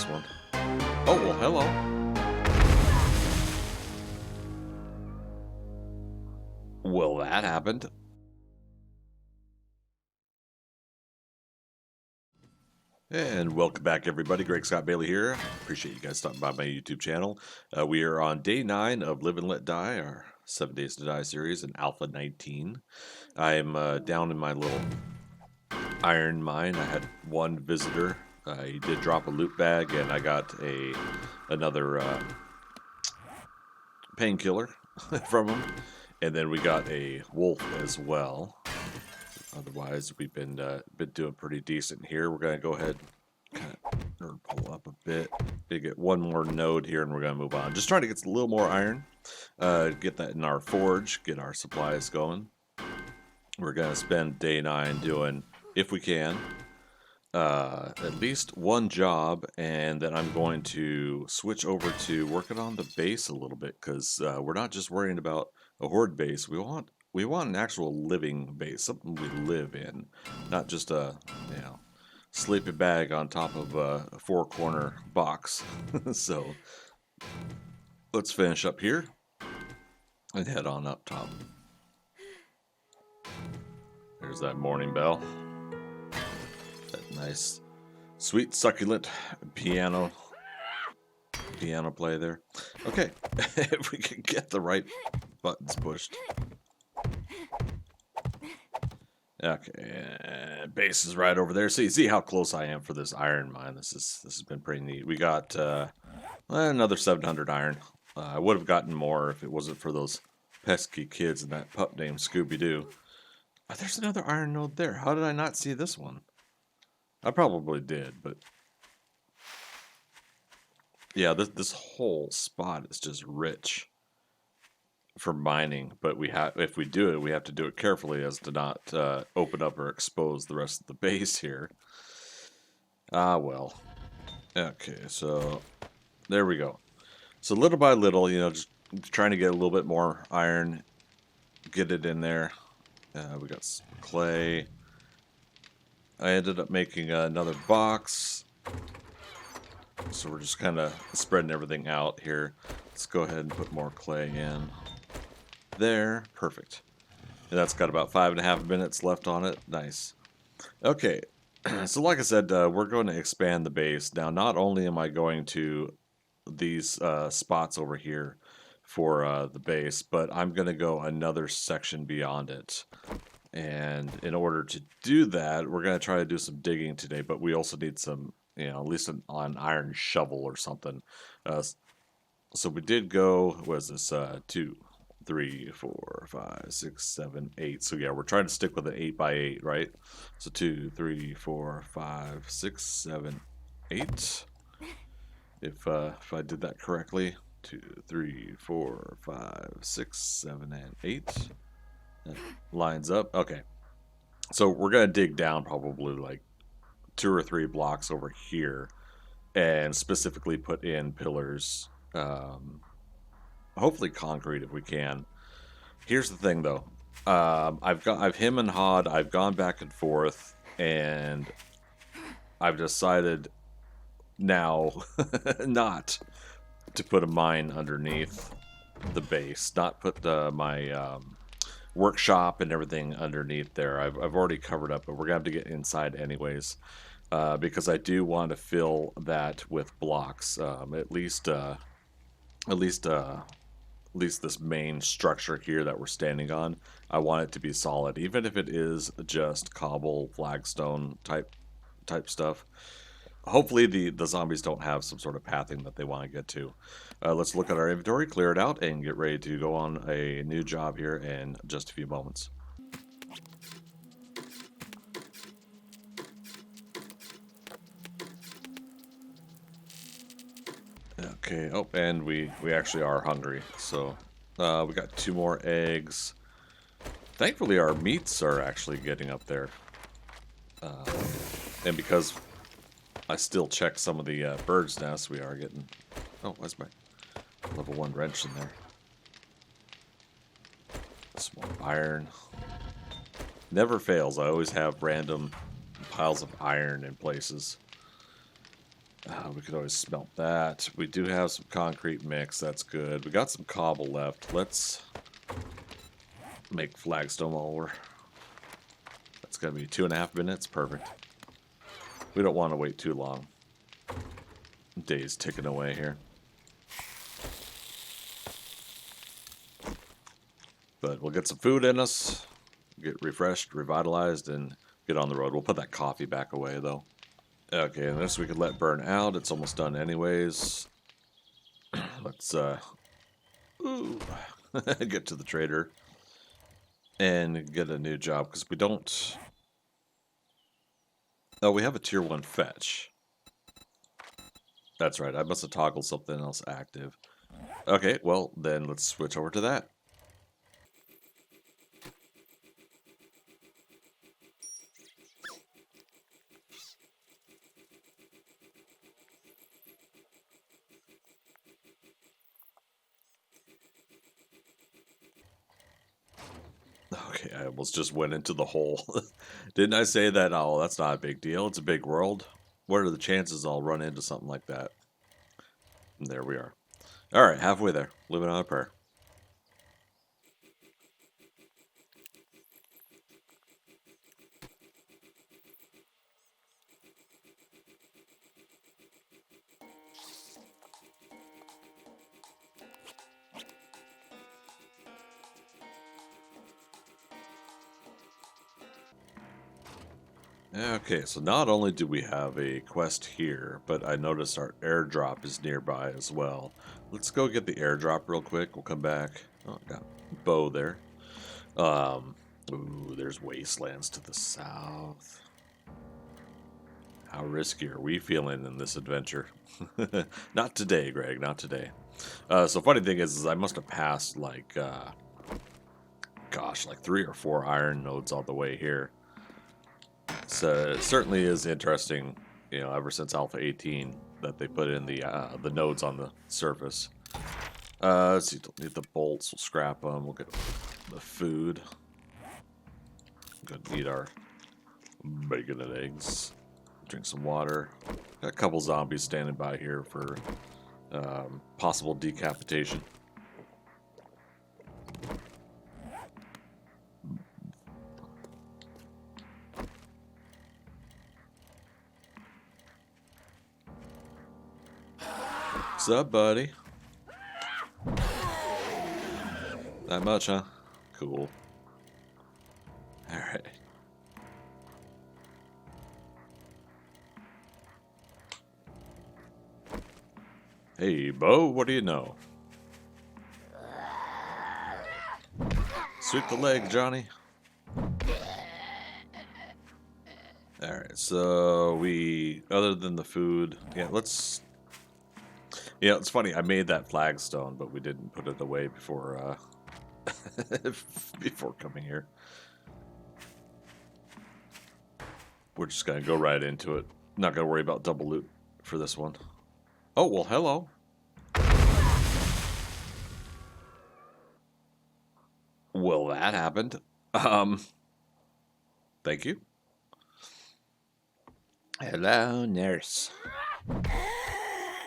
this one. Oh, well, hello. Well, that happened. And welcome back, everybody. Greg Scott Bailey here. Appreciate you guys stopping by my YouTube channel. We are on day 9 of Live and Let Die, our 7 Days to Die series in Alpha 19. I'm down in my little iron mine. I had one visitor. He did drop a loot bag, and I got another painkiller from him. And then we got a wolf as well. Otherwise, we've been doing pretty decent here. We're going to go ahead and pull up a bit. We get one more node here, and we're going to move on. Just trying to get a little more iron. Get that in our forge. Get our supplies going. We're going to spend day 9 doing, if we can, at least one job, and then I'm going to switch over to working on the base a little bit, because we're not just worrying about a horde base. We want an actual living base, something we live in, not just a sleeping bag on top of a 4-corner box. So let's finish up here and head on up top. There's that morning bell. That nice, sweet, succulent piano play there. Okay, if we can get the right buttons pushed. Okay, base is right over there. See how close I am for this iron mine. This has been pretty neat. We got another 700 iron. I would have gotten more if it wasn't for those pesky kids and that pup named Scooby-Doo. There's another iron node there. How did I not see this one? I probably did, but yeah, this whole spot is just rich for mining. But if we do it, we have to do it carefully as to not open up or expose the rest of the base here. Well. Okay, so there we go. So little by little, just trying to get a little bit more iron, get it in there. We got some clay. I ended up making another box. So we're just kind of spreading everything out here. Let's go ahead and put more clay in. There. Perfect. And that's got about 5.5 minutes left on it. Nice. Okay. So like I said, we're going to expand the base. Now, not only am I going to these spots over here for the base, but I'm going to go another section beyond it. And in order to do that, we're going to try to do some digging today, but we also need some, at least an iron shovel or something. So we did go, what is this, 2, 3, 4, 5, 6, 7, 8. So yeah, we're trying to stick with an 8x8, right? So 2, 3, 4, 5, 6, 7, 8. If I did that correctly. 2, 3, 4, 5, 6, 7, and 8. That lines up. Okay. So we're going to dig down probably like 2 or 3 blocks over here and specifically put in pillars. Hopefully concrete if we can. Here's the thing though. I've him and Horde, I've gone back and forth, and I've decided now not to put a mine underneath the base, not put my workshop and everything underneath there. I've already covered up, but we're gonna have to get inside anyways, because I do want to fill that with blocks, at least this main structure here that we're standing on. I want it to be solid, even if it is just cobble, flagstone type stuff. Hopefully the zombies don't have some sort of pathing that they want to get to. Let's look at our inventory, clear it out, and get ready to go on a new job here in just a few moments. Okay, oh, and we actually are hungry, so we got 2 more eggs. Thankfully our meats are actually getting up there. And because I still check some of the birds' nests, we are getting... Oh, where's my level 1 wrench in there? Some more iron. Never fails. I always have random piles of iron in places. We could always smelt that. We do have some concrete mix. That's good. We got some cobble left. Let's make flagstone over. That's going to be 2.5 minutes. Perfect. We don't want to wait too long. Day's ticking away here. But we'll get some food in us, get refreshed, revitalized, and get on the road. We'll put that coffee back away, though. Okay, and this we could let burn out. It's almost done anyways. Let's ooh, get to the trader and get a new job, because we don't... Oh, we have a tier 1 fetch. That's right, I must have toggled something else active. Okay, well, then let's switch over to that. Okay, I almost just went into the hole. Didn't I say that? Oh, that's not a big deal. It's a big world. What are the chances I'll run into something like that? And there we are. All right, halfway there. Living on a prayer. Okay, so not only do we have a quest here, but I noticed our airdrop is nearby as well. Let's go get the airdrop real quick. We'll come back. Oh, got a bow there. Ooh, there's wastelands to the south. How risky are we feeling in this adventure? Not today, Greg, not today. So funny thing is I must have passed like, gosh, like 3 or 4 iron nodes all the way here. So it certainly is interesting, you know, ever since Alpha 18 that they put in the nodes on the surface. Let's see, don't need the bolts. We'll scrap them. We'll get the food. Go eat our bacon and eggs. Drink some water. Got a couple zombies standing by here for possible decapitation. What's up, buddy? That much, huh? Cool. Alright. Hey, Bo, what do you know? Sweep the leg, Johnny. Alright, so other than the food, yeah, let's... Yeah, it's funny, I made that flagstone, but we didn't put it away before, before coming here. We're just gonna go right into it. Not gonna worry about double loot for this one. Oh, well, hello. Well, that happened. Thank you. Hello, nurse.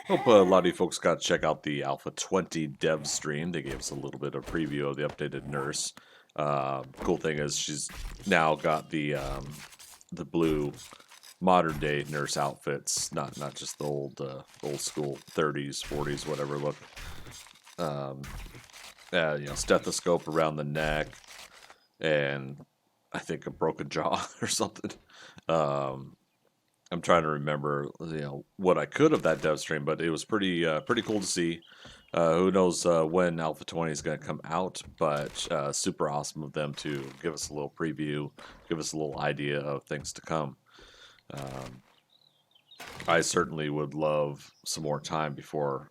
Hope a lot of you folks got to check out the Alpha 20 dev stream. They gave us a little bit of preview of the updated nurse. Cool thing is she's now got the blue modern day nurse outfits, not just the old school 30s, 40s, whatever look. You know, stethoscope around the neck, and I think a broken jaw or something. I'm trying to remember, you know, what I could of that dev stream, but it was pretty cool to see. Who knows when Alpha 20 is going to come out, but super awesome of them to give us a little preview, give us a little idea of things to come. I certainly would love some more time before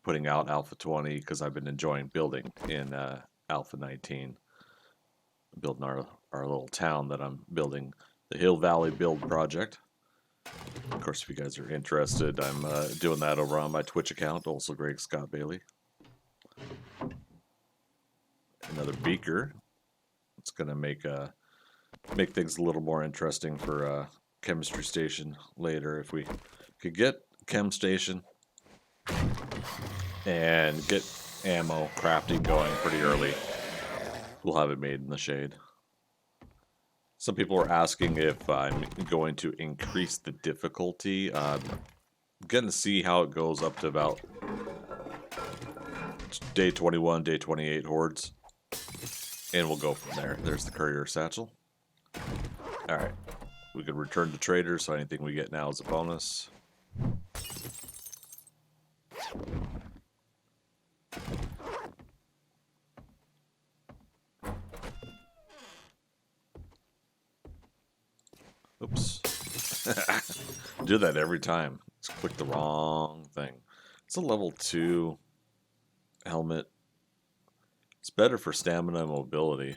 putting out Alpha 20, because I've been enjoying building in Alpha 19. Building our little town that I'm building, the Hill Valley Build Project. Of course, if you guys are interested, I'm doing that over on my Twitch account, also Greg Scott Bailey. Another beaker. It's going to make things a little more interesting for chemistry station later. If we could get chem station and get ammo crafting going pretty early. We'll have it made in the shade. Some people are asking if I'm going to increase the difficulty. I'm going to see how it goes up to about day 21, day 28 hordes. And we'll go from there. There's the courier satchel. Alright. We can return to traders, so anything we get now is a bonus. Oops. Do that every time. Just click the wrong thing. It's a level 2 helmet. It's better for stamina and mobility.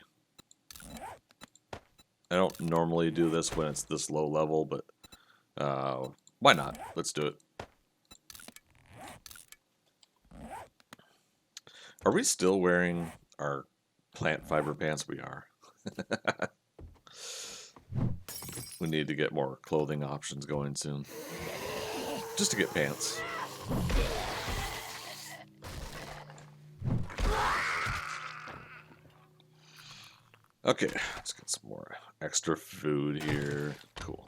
I don't normally do this when it's this low level, but why not? Let's do it. Are we still wearing our plant fiber pants? We are. We need to get more clothing options going soon. Just to get pants. Okay, let's get some more extra food here. Cool.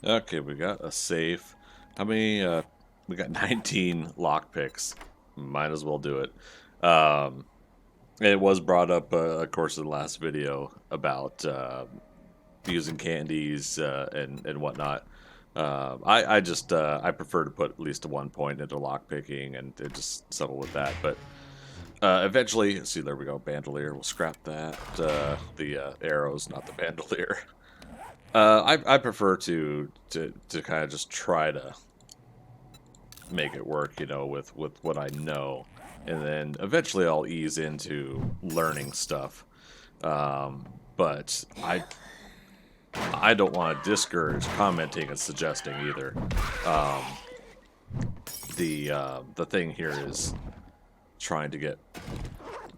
Okay, we got a safe. How many? We got 19 lockpicks. Might as well do it. It was brought up, of course, in the last video about using candies and whatnot. I just I prefer to put at least 1 point into lockpicking and just settle with that. But eventually, see, there we go, bandolier. We'll scrap that. The arrows, not the bandolier. I prefer to kind of just try to make it work, you know, with what I know, and then eventually I'll ease into learning stuff. But I don't want to discourage commenting and suggesting either. The thing here is trying to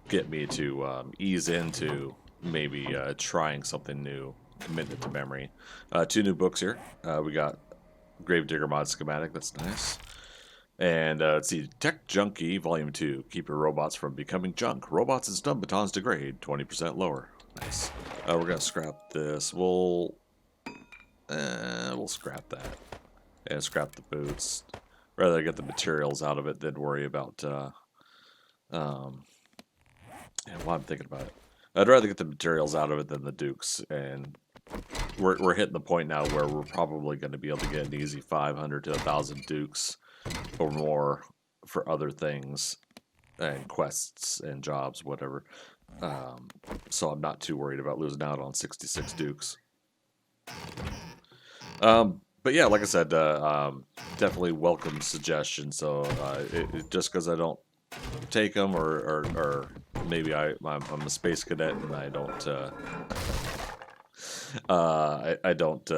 get me to ease into maybe trying something new. Commit it to memory. 2 new books here. We got Gravedigger Mod Schematic. That's nice. And let's see, Tech Junkie Volume 2. Keep your robots from becoming junk. Robots and stun batons degrade 20% lower. Nice. We're gonna scrap this. We'll scrap that. And scrap the boots. Rather get the materials out of it than worry about while I'm thinking about it. I'd rather get the materials out of it than the dukes, and we're hitting the point now where we're probably going to be able to get an easy 500 to 1,000 dukes or more for other things and quests and jobs, whatever. So I'm not too worried about losing out on 66 dukes. But yeah, like I said, definitely welcome suggestions. So just because I don't take them, or maybe I'm a space cadet and I don't I don't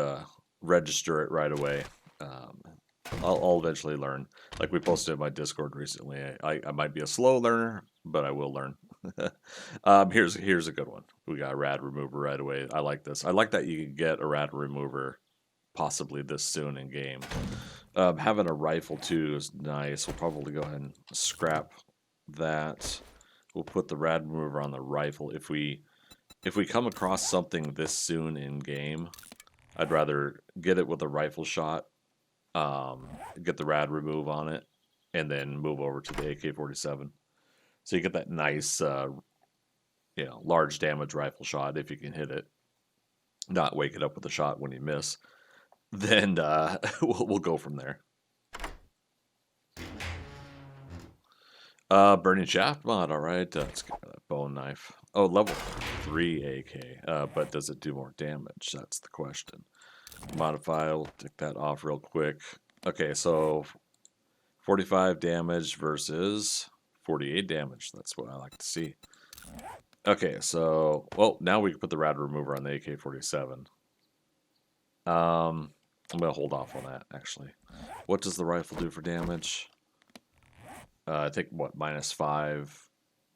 register it right away. I'll eventually learn. Like we posted in my Discord recently, I might be a slow learner, but I will learn. Here's a good one. We got a rad remover right away. I like this. I like that you can get a rad remover possibly this soon in game. Having a rifle too is nice. We'll probably go ahead and scrap that. We'll put the rad remover on the rifle. If we come across something this soon in game, I'd rather get it with a rifle shot, get the rad remove on it, and then move over to the AK-47. So you get that nice, large damage rifle shot if you can hit it. Not wake it up with a shot when you miss. Then we'll go from there. Burning shaft mod, alright. Let's get that bone knife. Oh, level 3 AK. But does it do more damage? That's the question. Modify, we'll take that off real quick. Okay, so 45 damage versus 48 damage. That's what I like to see. Okay, so, well, now we can put the rad remover on the AK-47. I'm gonna hold off on that actually. What does the rifle do for damage? I think what, -5,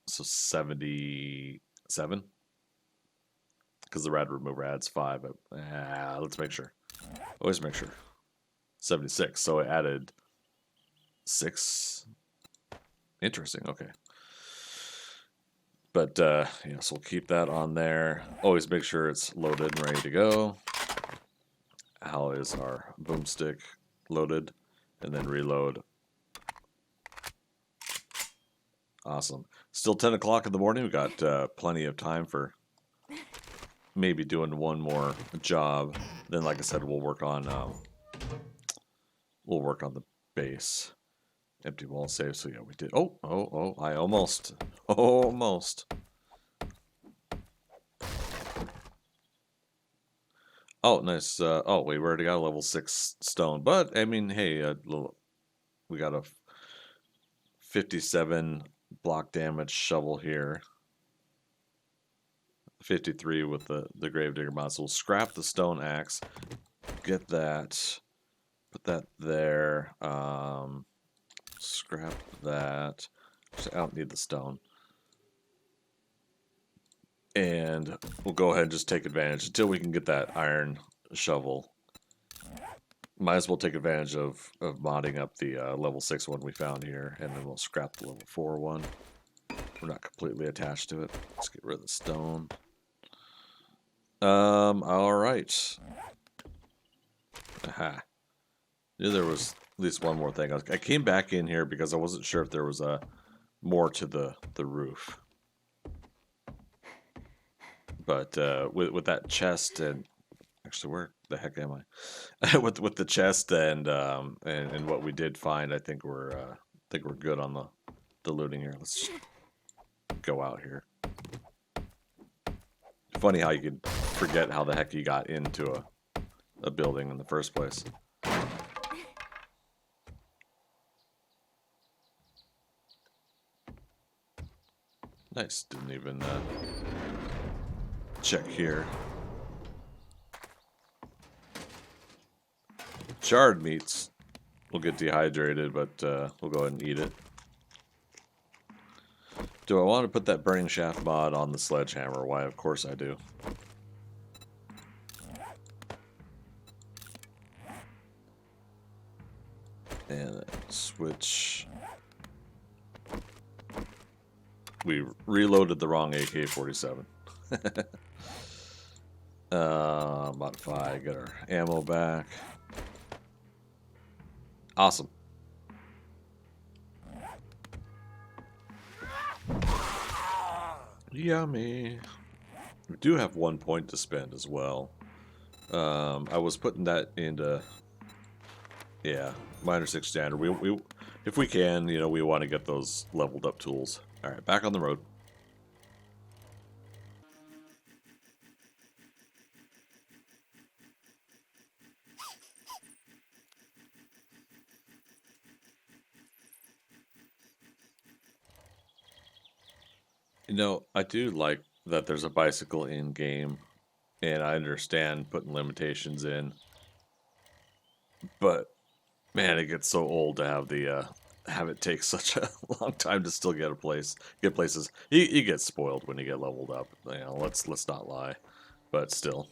so 77. Because the rad remover adds 5. But, let's make sure. Always make sure. 76. So it added 6. Interesting. Okay. But yeah, so we'll keep that on there. Always make sure it's loaded and ready to go. How is our boomstick loaded? And then reload. Awesome. Still 10 o'clock in the morning. We've got plenty of time for maybe doing one more job. Then, like I said, we'll work on the base. Empty wall save. So yeah, we did. Oh! I almost. Oh, nice. Oh, wait, we already got a level 6 stone. But I mean, hey, we got a 57 block damage shovel here. 53 with the Gravedigger mod. So we'll scrap the stone axe. Get that. Put that there. Scrap that. I don't need the stone. And we'll go ahead and just take advantage until we can get that iron shovel. Might as well take advantage of modding up the level 6 one we found here, and then we'll scrap the level 4 one. We're not completely attached to it. Let's get rid of the stone. All right. Aha. Knew there was at least one more thing. I came back in here because I wasn't sure if there was more to the roof. But with that chest and actually, where the heck am I? with the chest and what we did find, I think we're good on the looting here. Let's just go out here. Funny how you could forget how the heck you got into a building in the first place. Nice. Didn't even check here. Charred meats will get dehydrated, but we'll go ahead and eat it. Do I want to put that burning shaft mod on the sledgehammer? Why, of course I do. And then switch. We reloaded the wrong AK-47. Modify, get our ammo back. Awesome. Yummy. We do have 1 point to spend as well. I was putting that into, yeah, minor 6 standard. We if we can, we want to get those leveled up tools. All right, back on the road. I do like that there's a bicycle in game, and I understand putting limitations in, but man, it gets so old to have it take such a long time to still get places. You get spoiled when you get leveled up. Let's not lie, but still.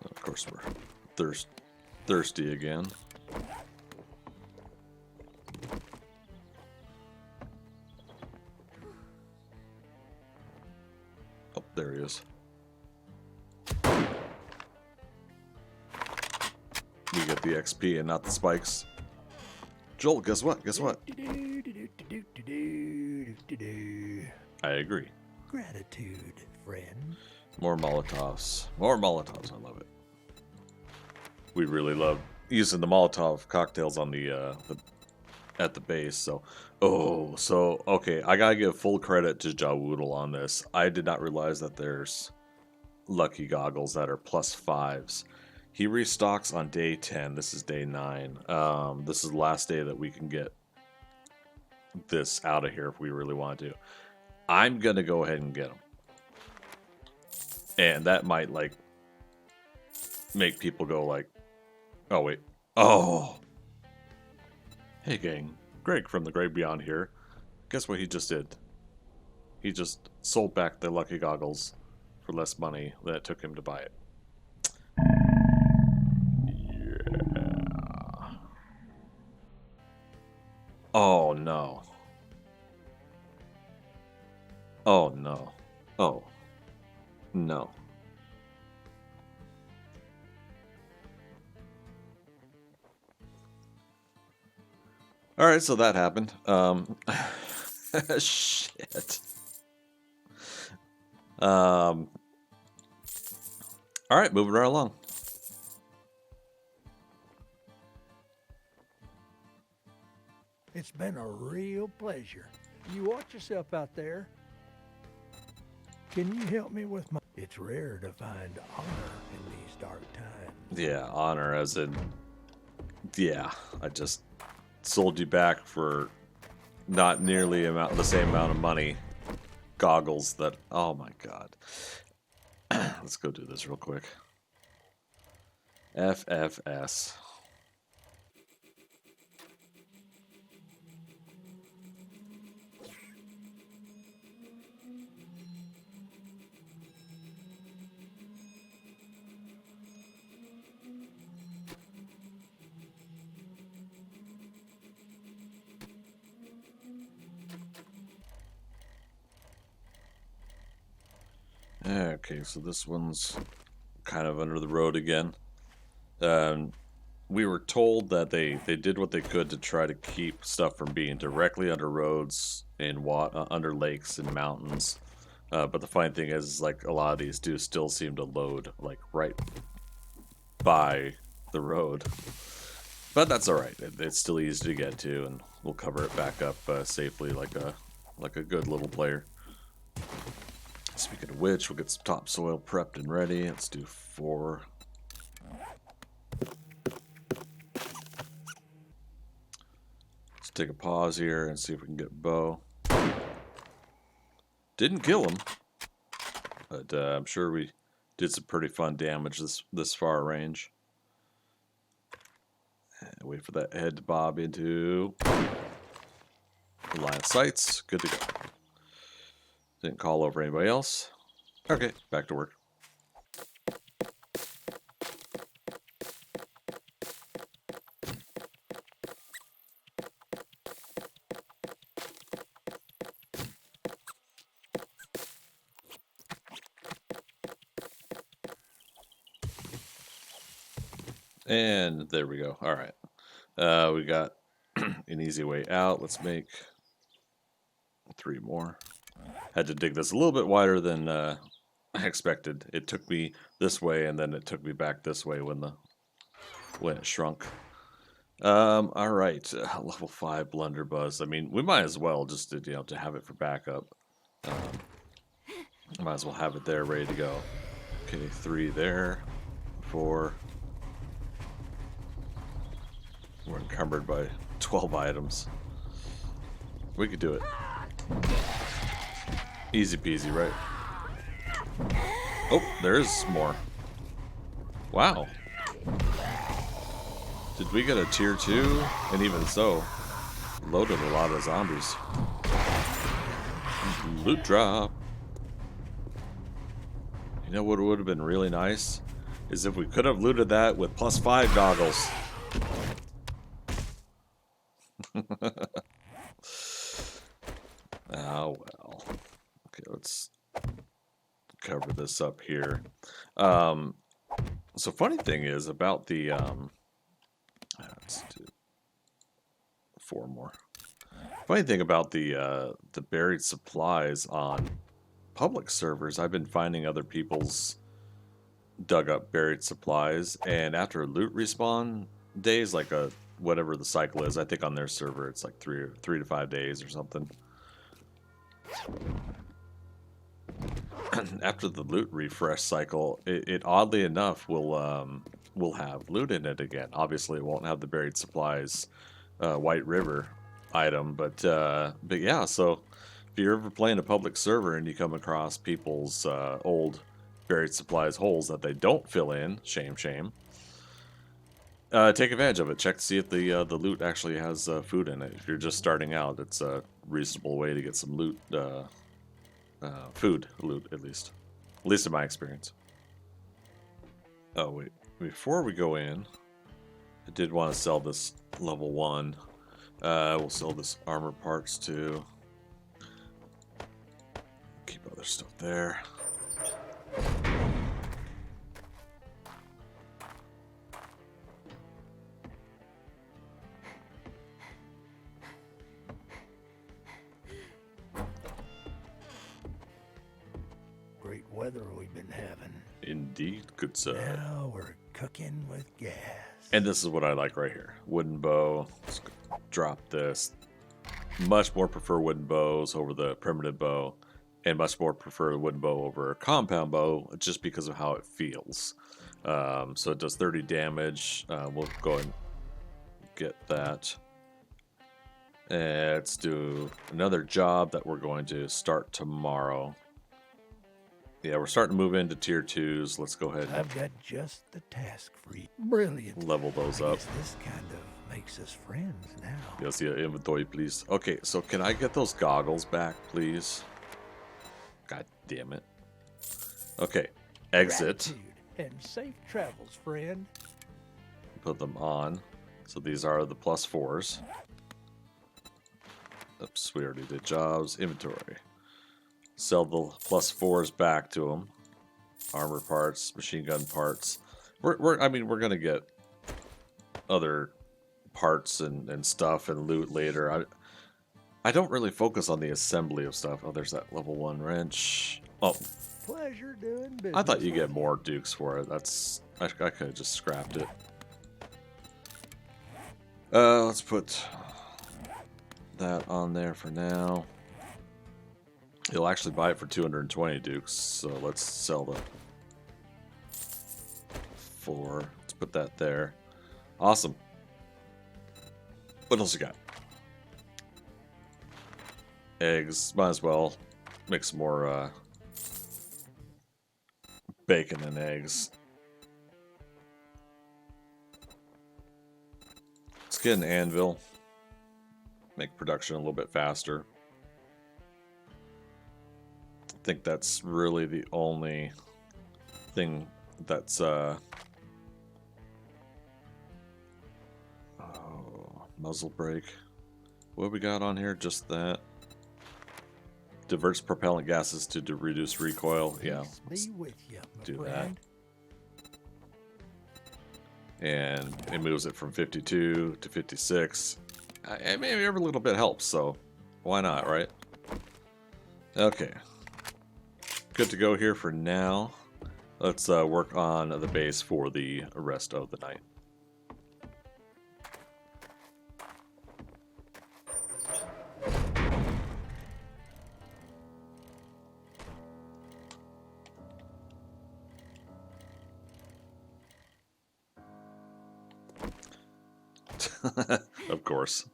Of course, we're thirsty again. Oh, there he is. We get the XP and not the spikes. Joel, guess what? I agree. Gratitude, friend. More Molotovs. I love it. We really love using the Molotov cocktails on at the base. So, okay. I gotta give full credit to Jawoodle on this. I did not realize that there's lucky goggles that are +5s. He restocks on day 10. This is day 9. This is the last day that we can get this out of here if we really want to. I'm going to go ahead and get them. And that might, like, make people go like, oh, wait. Oh! Hey, gang. Greg from the Great Beyond here. Guess what he just did? He just sold back the lucky goggles for less money than it took him to buy it. Yeah. Oh, no. Oh, no. Oh. No. Alright, so that happened. Shit. Alright, moving right along. It's been a real pleasure. You watch yourself out there. Can you help me with my... It's rare to find honor in these dark times. Yeah, honor as in... Yeah, I just sold you back for not nearly the same amount of money. Goggles that... Oh my god. Let's go do this real quick. FFS. Okay, so this one's kind of under the road again. We were told that they did what they could to try to keep stuff from being directly under roads and under lakes and mountains. But the funny thing is, like, a lot of these do still seem to load like right by the road. But that's all right. It's still easy to get to, and we'll cover it back up safely, like a good little player. Speaking of which, we'll get some topsoil prepped and ready. Let's do 4. Let's take a pause here and see if we can get Bo. Didn't kill him, but I'm sure we did some pretty fun damage this far range. And wait for that head to bob into the line of sights. Good to go. Didn't call over anybody else. Okay, back to work. And there we go. All right. We got an easy way out. Let's make 3 more. Had to dig this a little bit wider than I expected. It took me this way, and then it took me back this way when it shrunk. All right, level 5 blunderbuss. I mean, we might as well just to have it for backup. Might as well have it there, ready to go. Okay, 3 there, 4. We're encumbered by 12 items. We could do it. Easy peasy, right? Oh, there's more. Wow. Did we get a tier 2? And even so, loaded a lot of zombies. Loot drop. You know what would have been really nice? Is if we could have looted that with +5 goggles. Oh well. Okay, let's cover this up here. So funny thing is about the let's do 4 more. Funny thing about the buried supplies on public servers, I've been finding other people's dug up buried supplies, and after loot respawn days, like whatever the cycle is, I think on their server it's like 3 to 5 days or something. After the loot refresh cycle, it oddly enough will have loot in it again. Obviously, it won't have the buried supplies White River item, but yeah. So if you're ever playing a public server and you come across people's old buried supplies holes that they don't fill in. Shame, shame. Take advantage of it. Check to see if the loot actually has food in it. If you're just starting out, it's a reasonable way to get some loot, food loot at least in my experience. Oh wait, before we go in, I did want to sell this level 1. We'll sell this armor parts too. Keep other stuff there. Great weather we've been having. Indeed, good sir. Now we're cooking with gas. And this is what I like right here. Wooden bow. Let's drop this. Much more prefer wooden bows over the primitive bow. And much more prefer the wooden bow over a compound bow just because of how it feels. So it does 30 damage. We'll go ahead and get that. And let's do another job that we're going to start tomorrow. Yeah, we're starting to move into tier 2s. Let's go ahead and I've got just the task for you. Brilliant. level those I up. guess this kind of makes us friends now. Yes, yeah, inventory, please. Okay, so can I get those goggles back, please? God damn it. Okay, exit. Gratitude and safe travels, friend. Put them on. So these are the +4s. Oops, we already did jobs. Inventory. Sell the +4s back to them. Armor parts, machine gun parts. I mean, we're gonna get other parts and stuff and loot later. I don't really focus on the assembly of stuff. Oh, there's that level 1 wrench. Oh, Pleasure doing business. I thought you get more dukes for it. I could have just scrapped it. Let's put that on there for now. You'll actually buy it for 220 dukes, so let's sell the 4. Let's put that there. Awesome. What else you got? Eggs. Might as well make some more bacon and eggs. Let's get an anvil. Make production a little bit faster. I think that's really the only thing that's muzzle brake. What we got on here? Just that. Diverts propellant gases to reduce recoil. Yeah, Peace be with you, my do friend. that. And it moves it from 52 to 56. Maybe every little bit helps, so why not, right? Okay. Good to go here for now. Let's work on the base for the rest of the night. Of course.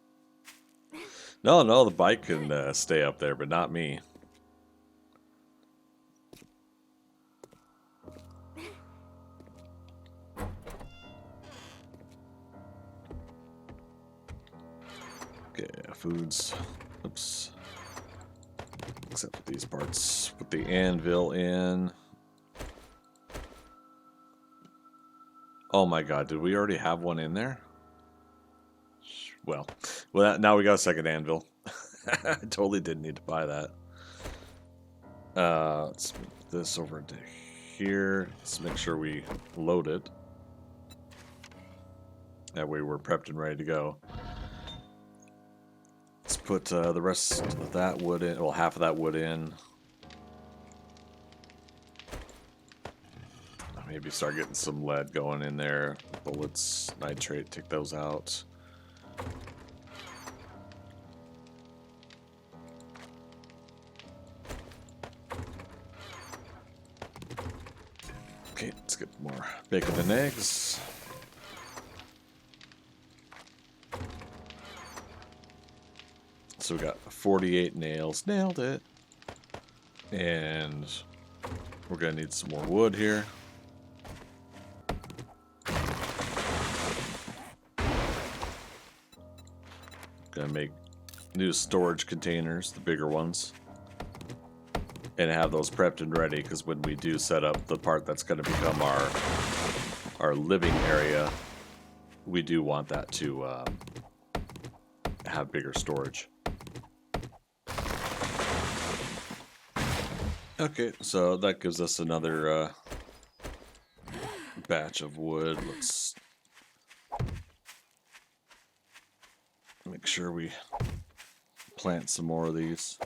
No, the bike can stay up there, but not me. Okay, foods. Oops. Except for these parts. Put the anvil in. Oh my god, did we already have one in there? Well, now we got a second anvil. I totally didn't need to buy that. Let's move this over to here. Let's make sure we load it. That way we're prepped and ready to go. Let's put the rest of that wood in. Well, half of that wood in. Maybe start getting some lead going in there. Bullets, nitrate, take those out. Okay, let's get more bacon and eggs. So we got 48 nails. Nailed it. And We're gonna need some more wood here. Gonna make new storage containers, the bigger ones. And have those prepped and ready, because when we do set up the part that's gonna become our living area, we do want that to have bigger storage. Okay, so that gives us another batch of wood. Let's make sure we plant some more of these.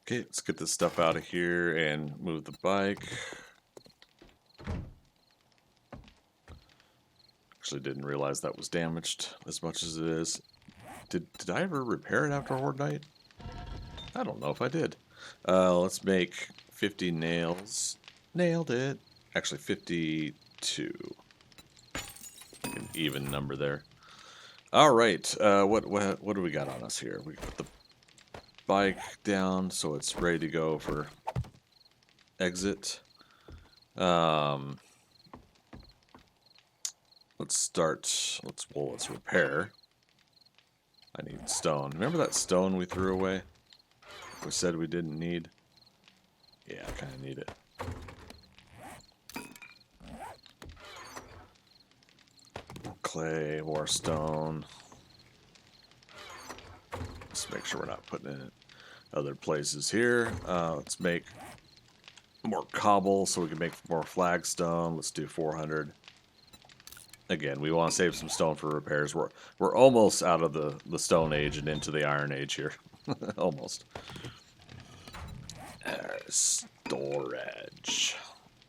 Okay, let's get this stuff out of here and move the bike. Actually didn't realize that was damaged as much as it is. Did I ever repair it after Horde night? I don't know if I did. Let's make 50 nails. Nailed it. Actually 52. An even number there. Alright, what do we got on us here? We put the bike down so it's ready to go for exit. Let's repair. I need stone. Remember that stone we threw away? We said we didn't need? Yeah, I kind of need it. Clay, more stone. Let's make sure we're not putting it in other places here. Let's make more cobble so we can make more flagstone. Let's do 400. Again, we want to save some stone for repairs. We're almost out of the Stone Age and into the Iron Age here. Almost. Storage.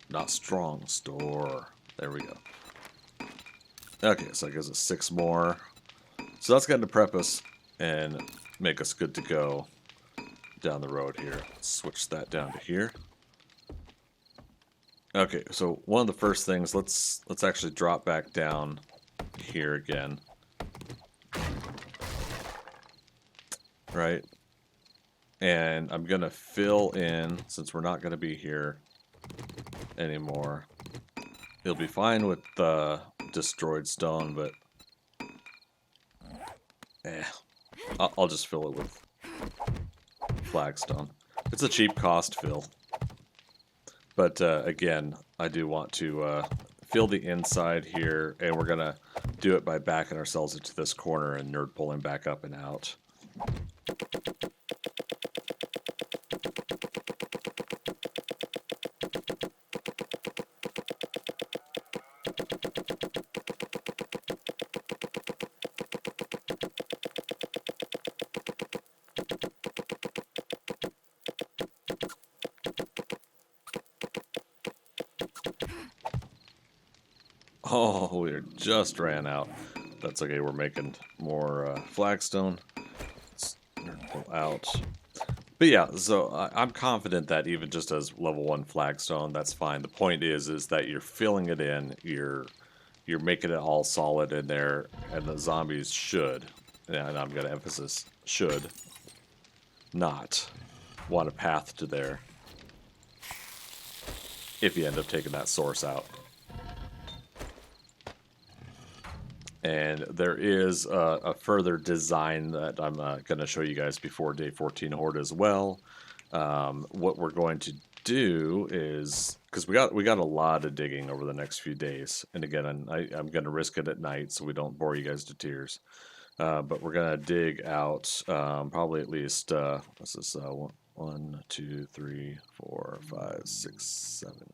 Not strong. Store. There we go. Okay, so that gives us 6 more. So that's going to prep us and make us good to go down the road here. Let's switch that down to here. Okay, so one of the first things, let's actually drop back down here again. Right? And I'm going to fill in, since we're not going to be here anymore. It'll be fine with the destroyed stone, but I'll just fill it with flagstone. It's a cheap cost fill. But again, I do want to fill the inside here, and we're going to do it by backing ourselves into this corner and nerd pulling back up and out. Oh, we just ran out. That's okay, we're making more flagstone. Let's pull out. But yeah, so I'm confident that even just as level 1 flagstone, that's fine. The point is that you're filling it in, you're making it all solid in there, and the zombies should, and I'm going to emphasize should, not want a path to there if you end up taking that source out. And there is a further design that I'm going to show you guys before day 14 Horde as well. What we're going to do is, because we got a lot of digging over the next few days, and again, I'm going to risk it at night so we don't bore you guys to tears. But we're going to dig out probably at least, this is 1, 2, 3, 4, 5, 6, 7.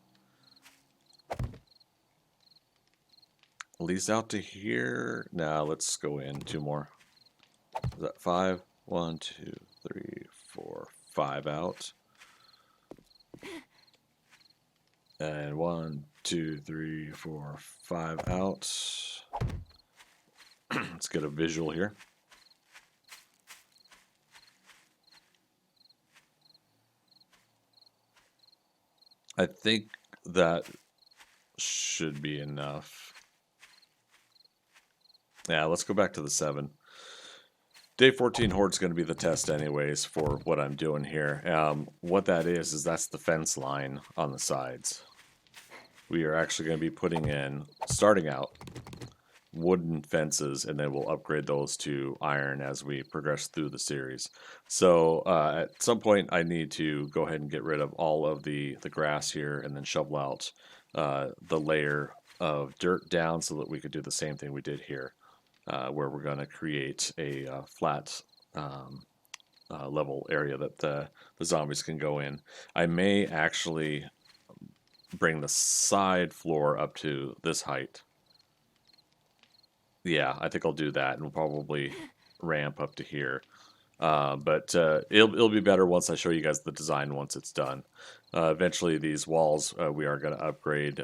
At least out to here. Now let's go in 2 more. Is that 5? 1, 2, 3, 4, 5 out. And 1, 2, 3, 4, 5 out. Let's get a visual here. I think that should be enough. Yeah, let's go back to the 7. Day 14 Horde's going to be the test anyways for what I'm doing here. What that is that's the fence line on the sides. We are actually going to be putting in, starting out, wooden fences, and then we'll upgrade those to iron as we progress through the series. So at some point I need to go ahead and get rid of all of the grass here and then shovel out the layer of dirt down so that we could do the same thing we did here, where we're going to create a flat level area that the zombies can go in. I may actually bring the side floor up to this height. Yeah, I think I'll do that, and we'll probably ramp up to here. But it'll be better once I show you guys the design once it's done. Eventually, these walls we are going to upgrade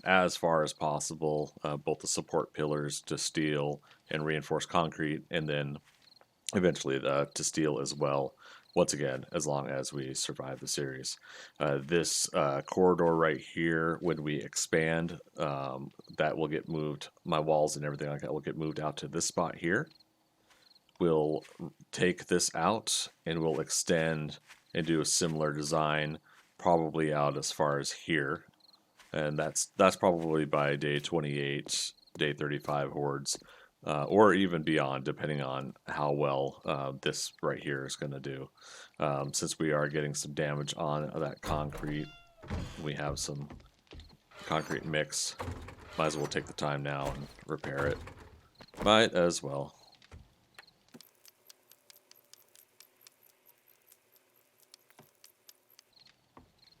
as far as possible, both the support pillars to steel and reinforced concrete, and then eventually to steel as well. Once again, as long as we survive the series. This corridor right here, when we expand, that will get moved. My walls and everything like that will get moved out to this spot here. We'll take this out and we'll extend and do a similar design, probably out as far as here. And that's probably by day 28, day 35 Hordes. Or even beyond, depending on how well this right here is going to do. Since we are getting some damage on that concrete, we have some concrete mix. Might as well take the time now and repair it. Might as well.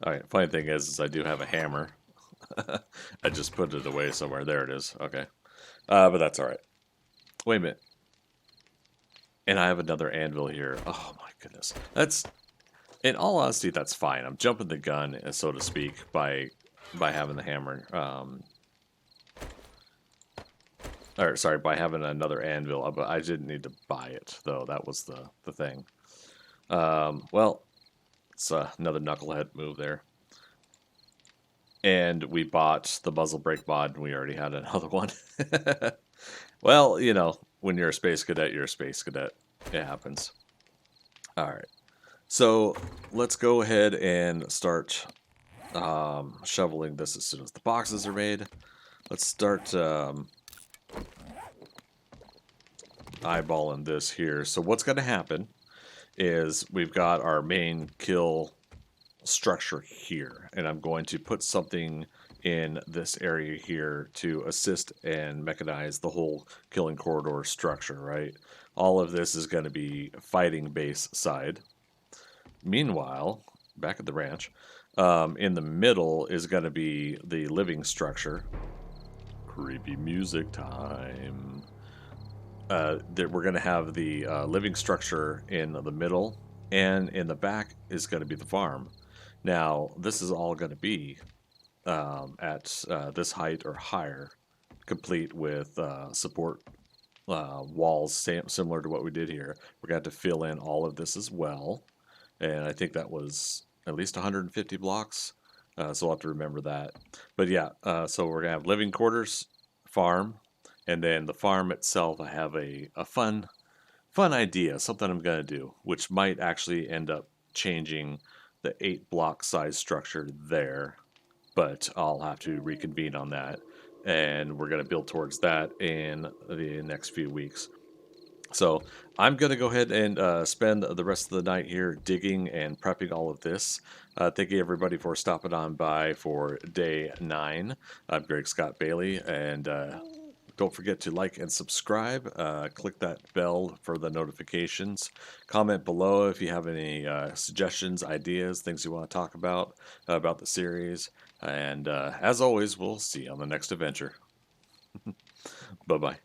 Alright, funny thing is I do have a hammer. I just put it away somewhere. There it is. Okay. But that's alright. Wait a minute. And I have another anvil here. Oh my goodness. That's, in all honesty, that's fine. I'm jumping the gun, so to speak, by having the hammer. Or sorry, by having another anvil. But I didn't need to buy it, though. That was the thing. Well, it's another knucklehead move there. And we bought the muzzle brake mod, and we already had another one. Well, you know, when you're a space cadet, you're a space cadet. It happens. All right. So let's go ahead and start shoveling this as soon as the boxes are made. Let's start eyeballing this here. So what's going to happen is we've got our main kill structure here, and I'm going to put something in this area here to assist and mechanize the whole killing corridor structure, right? All of this is going to be fighting base side. Meanwhile, back at the ranch, in the middle is going to be the living structure. Creepy music time. That we're going to have the living structure in the middle, and in the back is going to be the farm. Now, this is all going to be at this height or higher, complete with support walls similar to what we did here. We're going to have to fill in all of this as well, and I think that was at least 150 blocks, so I'll have to remember that. But yeah, so we're going to have living quarters, farm, and then the farm itself, I have a fun idea, something I'm going to do, which might actually end up changing the 8-block size structure there, but I'll have to reconvene on that, and we're going to build towards that in the next few weeks. So I'm going to go ahead and spend the rest of the night here digging and prepping all of this. Thank you everybody for stopping on by for day 9. I'm Greg Scott Bailey, and don't forget to like and subscribe. Click that bell for the notifications. Comment below if you have any suggestions, ideas, things you want to talk about the series. And as always, we'll see you on the next adventure. Bye-bye.